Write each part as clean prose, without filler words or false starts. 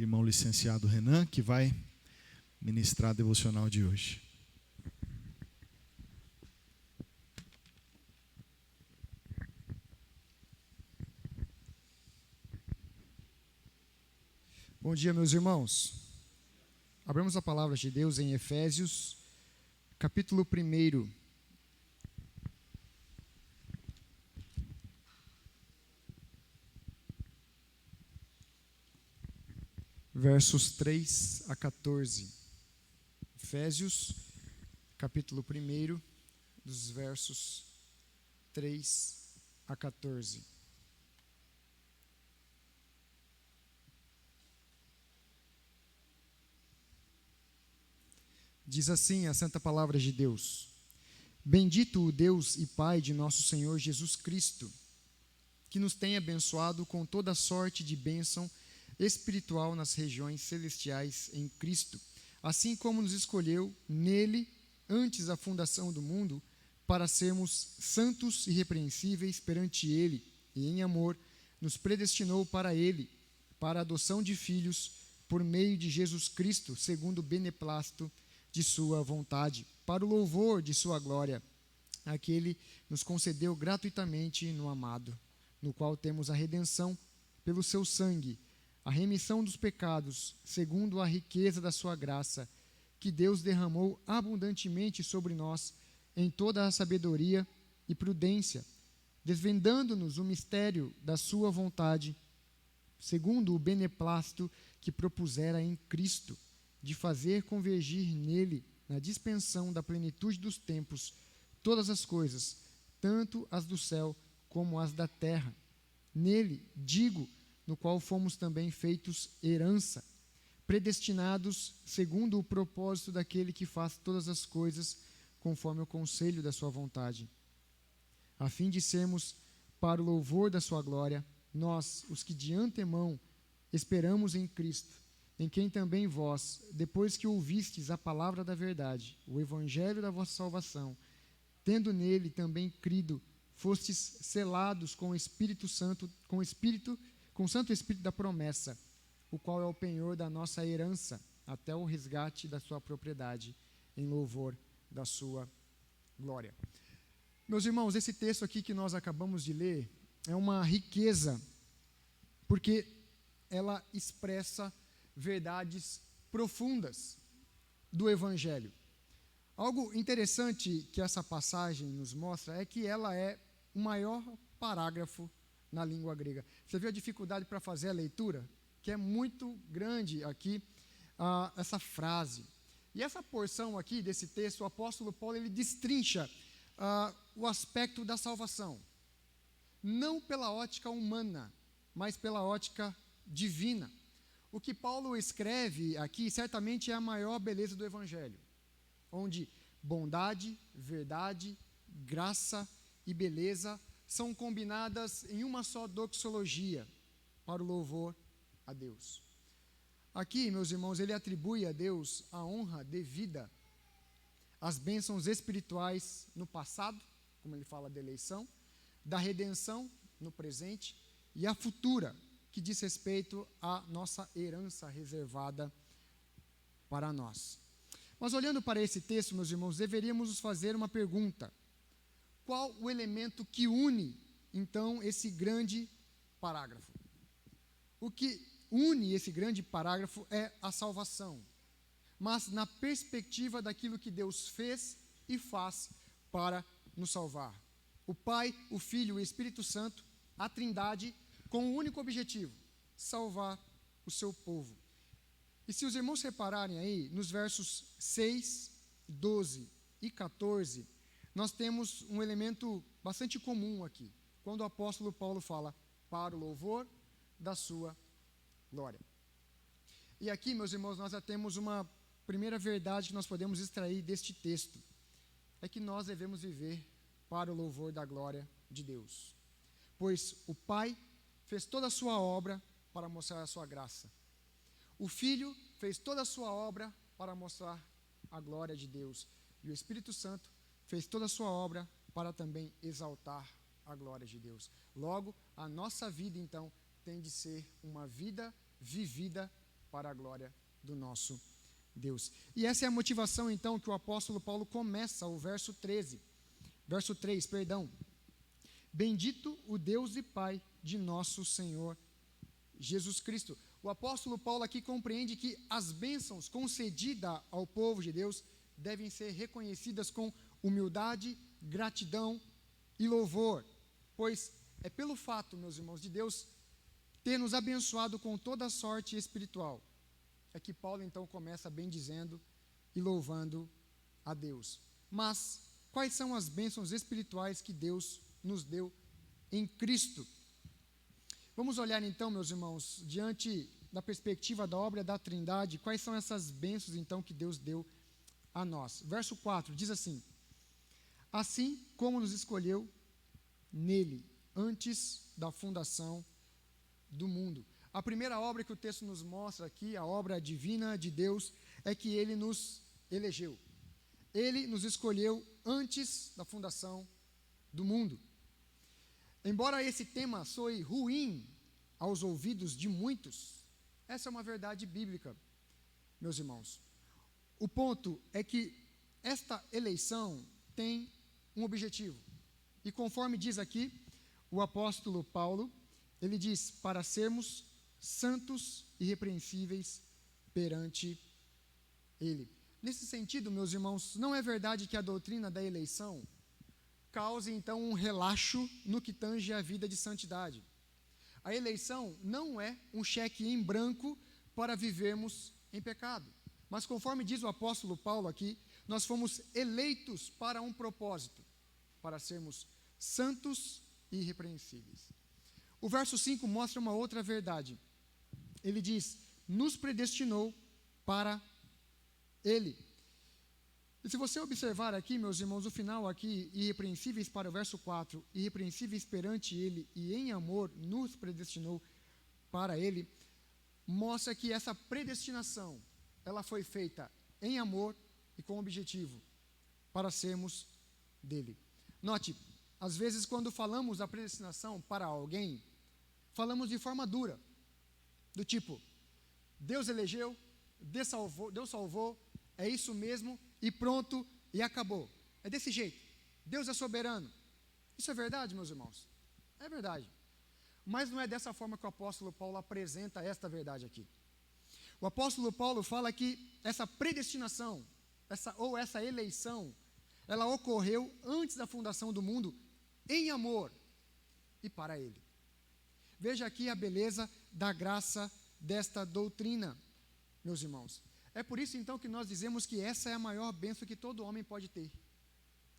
irmão licenciado Renan, que vai ministrar a devocional de hoje. Bom dia, meus irmãos. Abramos a palavra de Deus em Efésios, capítulo 1. Versos 3 a 14. Efésios, capítulo 1, dos versos 3 a 14. Diz assim a santa palavra de Deus: Bendito o Deus e Pai de nosso Senhor Jesus Cristo, que nos tem abençoado com toda sorte de bênção espiritual nas regiões celestiais em Cristo, assim como nos escolheu nele antes da fundação do mundo, para sermos santos e irrepreensíveis perante ele, e em amor nos predestinou para ele, para a adoção de filhos por meio de Jesus Cristo, segundo o beneplácito de sua vontade, para o louvor de sua glória, a que ele nos concedeu gratuitamente no amado, no qual temos a redenção pelo seu sangue, a remissão dos pecados, segundo a riqueza da sua graça, que Deus derramou abundantemente sobre nós em toda a sabedoria e prudência, desvendando-nos o mistério da sua vontade, segundo o beneplácito que propusera em Cristo, de fazer convergir nele, na dispensação da plenitude dos tempos, todas as coisas, tanto as do céu como as da terra. Nele, digo, no qual fomos também feitos herança, predestinados segundo o propósito daquele que faz todas as coisas conforme o conselho da sua vontade, a fim de sermos, para o louvor da sua glória, nós, os que de antemão esperamos em Cristo, em quem também vós, depois que ouvistes a palavra da verdade, o evangelho da vossa salvação, tendo nele também crido, fostes selados com o Espírito Santo, com o Santo Espírito da promessa, o qual é o penhor da nossa herança, até o resgate da sua propriedade, em louvor da sua glória. Meus irmãos, esse texto aqui que nós acabamos de ler é uma riqueza, porque ela expressa verdades profundas do Evangelho. Algo interessante que essa passagem nos mostra é que ela é o maior parágrafo na língua grega. Você viu a dificuldade para fazer a leitura? Que é muito grande aqui, essa frase. E essa porção aqui desse texto, o apóstolo Paulo, ele destrincha o aspecto da salvação. Não pela ótica humana, mas pela ótica divina. O que Paulo escreve aqui certamente é a maior beleza do Evangelho, onde bondade, verdade, graça e beleza são combinadas em uma só doxologia para o louvor a Deus. Aqui, meus irmãos, ele atribui a Deus a honra devida às bênçãos espirituais no passado, como ele fala da eleição, da redenção no presente e a futura, que diz respeito à nossa herança reservada para nós. Mas olhando para esse texto, meus irmãos, deveríamos nos fazer uma pergunta: qual o elemento que une, então, esse grande parágrafo? O que une esse grande parágrafo é a salvação, mas na perspectiva daquilo que Deus fez e faz para nos salvar. O Pai, o Filho e o Espírito Santo, a Trindade, com um único objetivo: salvar o seu povo. E se os irmãos repararem aí, nos versos 6, 12 e 14, nós temos um elemento bastante comum aqui, quando o apóstolo Paulo fala para o louvor da sua glória. E aqui, meus irmãos, nós já temos uma primeira verdade que nós podemos extrair deste texto, é que nós devemos viver para o louvor da glória de Deus, pois o Pai fez toda a sua obra para mostrar a sua graça. O Filho fez toda a sua obra para mostrar a glória de Deus. E o Espírito Santo fez toda a sua obra para também exaltar a glória de Deus. Logo, a nossa vida, então, tem de ser uma vida vivida para a glória do nosso Deus. E essa é a motivação, então, que o apóstolo Paulo começa o verso 3. Bendito o Deus e Pai de nosso Senhor Jesus Cristo. O apóstolo Paulo aqui compreende que as bênçãos concedidas ao povo de Deus devem ser reconhecidas com humildade, gratidão e louvor, pois é pelo fato, meus irmãos, de Deus ter nos abençoado com toda a sorte espiritual, é que Paulo então começa bendizendo e louvando a Deus. Mas quais são as bênçãos espirituais que Deus nos deu em Cristo? Vamos olhar então, meus irmãos, diante da perspectiva da obra da Trindade, quais são essas bênçãos então que Deus deu a nós. Verso 4 diz assim: assim como nos escolheu nele, antes da fundação do mundo. A primeira obra que o texto nos mostra aqui, a obra divina de Deus, é que Ele nos elegeu. Ele nos escolheu antes da fundação do mundo. Embora esse tema soe ruim aos ouvidos de muitos, essa é uma verdade bíblica, meus irmãos. O ponto é que esta eleição tem um objetivo. E conforme diz aqui o apóstolo Paulo, ele diz: para sermos santos e irrepreensíveis perante Ele. Nesse sentido, meus irmãos, não é verdade que a doutrina da eleição cause, então, um relaxo no que tange a vida de santidade. A eleição não é um cheque em branco para vivermos em pecado. Mas, conforme diz o apóstolo Paulo aqui, nós fomos eleitos para um propósito, para sermos santos e irrepreensíveis. O verso 5 mostra uma outra verdade. Ele diz: nos predestinou para Ele. E se você observar aqui, meus irmãos, o final aqui, irrepreensíveis para o verso 4, irrepreensíveis perante Ele e em amor nos predestinou para Ele, mostra que essa predestinação, ela foi feita em amor e com objetivo, para sermos dele. Note, às vezes quando falamos da predestinação para alguém, falamos de forma dura, do tipo: Deus elegeu, Deus salvou, é isso mesmo, e pronto, e acabou. É desse jeito. Deus é soberano. Isso é verdade, meus irmãos? É verdade. Mas não é dessa forma que o apóstolo Paulo apresenta esta verdade aqui. O apóstolo Paulo fala que essa predestinação, essa eleição, ela ocorreu antes da fundação do mundo, em amor e para Ele. Veja aqui a beleza da graça desta doutrina, meus irmãos. É por isso então que nós dizemos que essa é a maior bênção que todo homem pode ter,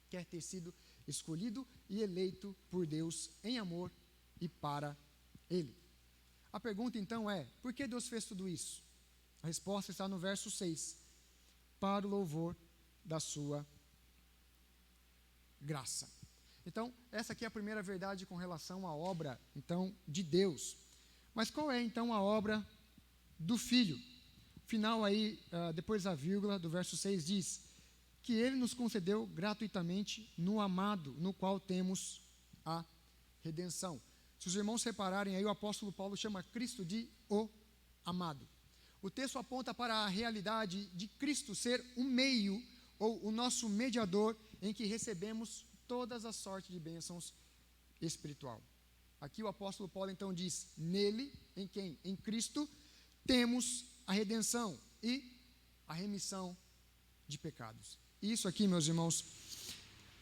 quer ter sido escolhido e eleito por Deus em amor e para Ele. A pergunta então é: por que Deus fez tudo isso? A resposta está no verso 6, para o louvor da sua graça. Então, essa aqui é a primeira verdade com relação à obra, então, de Deus. Mas qual é, então, a obra do Filho? Final aí, depois da vírgula do verso 6 diz: que Ele nos concedeu gratuitamente no amado, no qual temos a redenção. Se os irmãos repararem aí, o apóstolo Paulo chama Cristo de o amado. O texto aponta para a realidade de Cristo ser um meio, ou o nosso mediador, em que recebemos todas as sortes de bênçãos espiritual. Aqui o apóstolo Paulo então diz: nele, em quem? Em Cristo, temos a redenção e a remissão de pecados. Isso aqui, meus irmãos,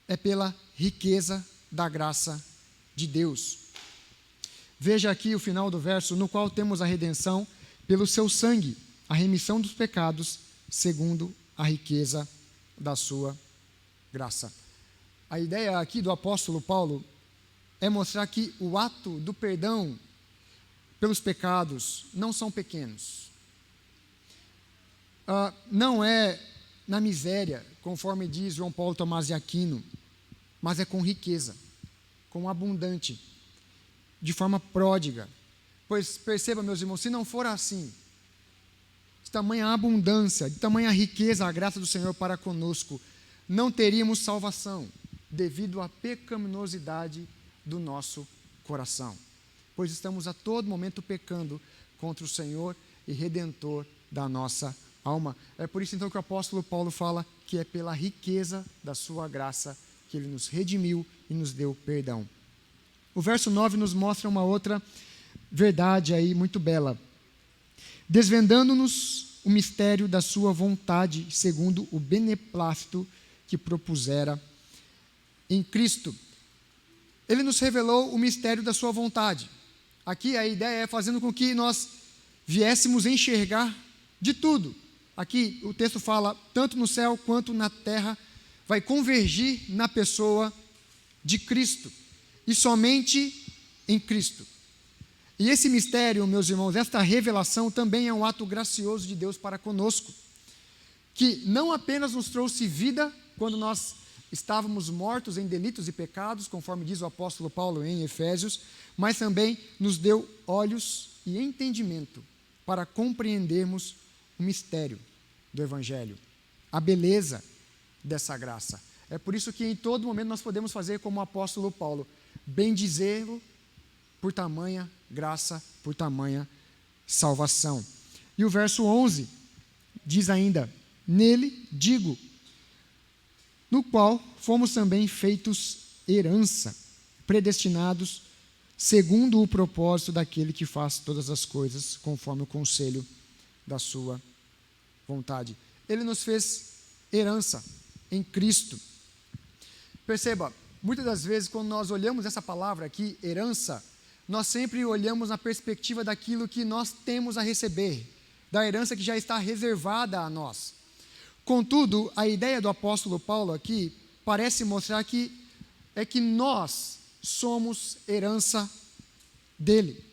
é pela riqueza da graça de Deus. Veja aqui o final do verso: no qual temos a redenção pelo seu sangue, a remissão dos pecados, segundo a riqueza da sua graça. A ideia aqui do apóstolo Paulo é mostrar que o ato do perdão pelos pecados não são pequenos. Não é na miséria, conforme diz João Paulo Tomás de Aquino, mas é com riqueza, com abundante, de forma pródiga. Pois perceba, meus irmãos, se não for assim, de tamanha abundância, de tamanha riqueza a graça do Senhor para conosco, não teríamos salvação, devido à pecaminosidade do nosso coração. Pois estamos a todo momento pecando contra o Senhor e redentor da nossa alma. É por isso então que o apóstolo Paulo fala que é pela riqueza da sua graça que ele nos redimiu e nos deu perdão. O verso 9 nos mostra uma outra verdade aí muito bela. Desvendando-nos o mistério da sua vontade, segundo o beneplácito que propusera em Cristo. Ele nos revelou o mistério da sua vontade. Aqui a ideia é fazendo com que nós viéssemos enxergar de tudo. Aqui o texto fala, tanto no céu quanto na terra, vai convergir na pessoa de Cristo. E somente em Cristo. E esse mistério, meus irmãos, esta revelação também é um ato gracioso de Deus para conosco, que não apenas nos trouxe vida quando nós estávamos mortos em delitos e pecados, conforme diz o apóstolo Paulo em Efésios, mas também nos deu olhos e entendimento para compreendermos o mistério do Evangelho, a beleza dessa graça. É por isso que em todo momento nós podemos fazer como o apóstolo Paulo, bendizê-lo por tamanha graça, por tamanha salvação. E o verso 11 diz ainda, nele digo, no qual fomos também feitos herança, predestinados segundo o propósito daquele que faz todas as coisas conforme o conselho da sua vontade. Ele nos fez herança em Cristo. Perceba, muitas das vezes quando nós olhamos essa palavra aqui, herança, nós sempre olhamos na perspectiva daquilo que nós temos a receber, da herança que já está reservada a nós. Contudo, a ideia do apóstolo Paulo aqui parece mostrar que é que nós somos herança dele.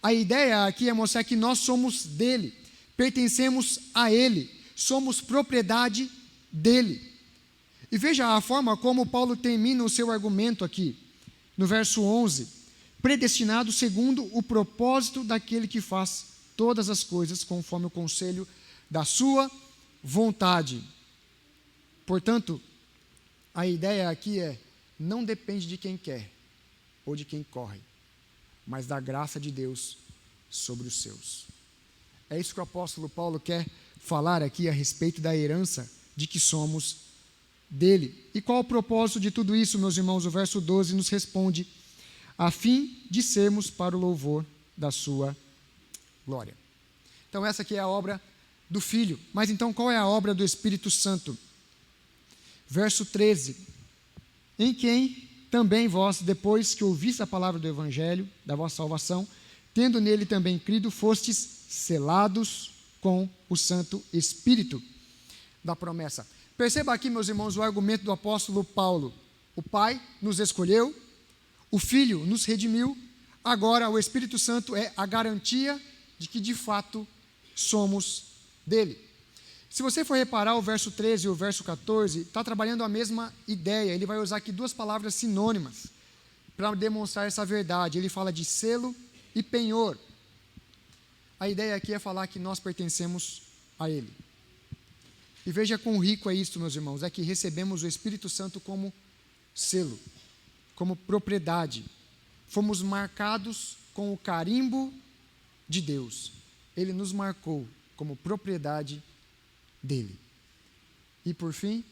A ideia aqui é mostrar que nós somos dele, pertencemos a ele, somos propriedade dele. E veja a forma como Paulo termina o seu argumento aqui, no verso 11, predestinado segundo o propósito daquele que faz todas as coisas conforme o conselho da sua vontade. Portanto, a ideia aqui é, não depende de quem quer ou de quem corre, mas da graça de Deus sobre os seus. É isso que o apóstolo Paulo quer falar aqui a respeito da herança de que somos dele. E qual o propósito de tudo isso, meus irmãos? O verso 12 nos responde, a fim de sermos para o louvor da sua glória. Então essa aqui é a obra do Filho. Mas então qual é a obra do Espírito Santo? Verso 13, em quem também vós, depois que ouviste a palavra do Evangelho, da vossa salvação, tendo nele também crido, fostes selados com o Santo Espírito da promessa. Perceba aqui, meus irmãos, o argumento do apóstolo Paulo. O Pai nos escolheu, o Filho nos redimiu, agora o Espírito Santo é a garantia de que de fato somos dele. Se você for reparar o verso 13 e o verso 14, está trabalhando a mesma ideia. Ele vai usar aqui duas palavras sinônimas para demonstrar essa verdade. Ele fala de selo e penhor. A ideia aqui é falar que nós pertencemos a ele. E veja quão rico é isso, meus irmãos, é que recebemos o Espírito Santo como selo, como propriedade. Fomos marcados com o carimbo de Deus. Ele nos marcou como propriedade dele. E por fim,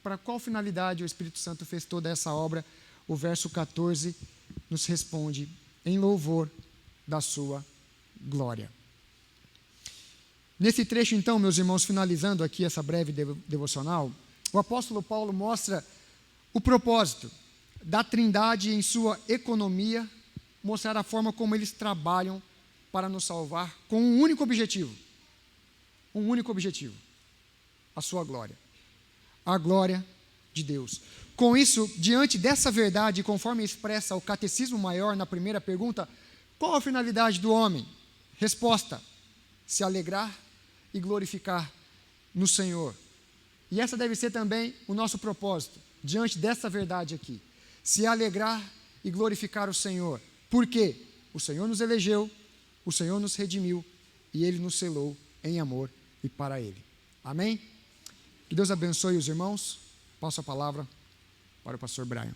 para qual finalidade o Espírito Santo fez toda essa obra? O verso 14 nos responde, em louvor da sua glória. Nesse trecho então, meus irmãos, finalizando aqui essa breve devocional, o apóstolo Paulo mostra o propósito da Trindade em sua economia, mostrar a forma como eles trabalham para nos salvar com um único objetivo, a sua glória, a glória de Deus. Com isso, diante dessa verdade, conforme expressa o Catecismo Maior na primeira pergunta, qual a finalidade do homem? Resposta, se alegrar e glorificar no Senhor. E essa deve ser também o nosso propósito, diante dessa verdade aqui, se alegrar e glorificar o Senhor. Por quê? O Senhor nos elegeu, o Senhor nos redimiu e Ele nos selou em amor e para Ele. Amém? Que Deus abençoe os irmãos. Passo a palavra para o pastor Brian.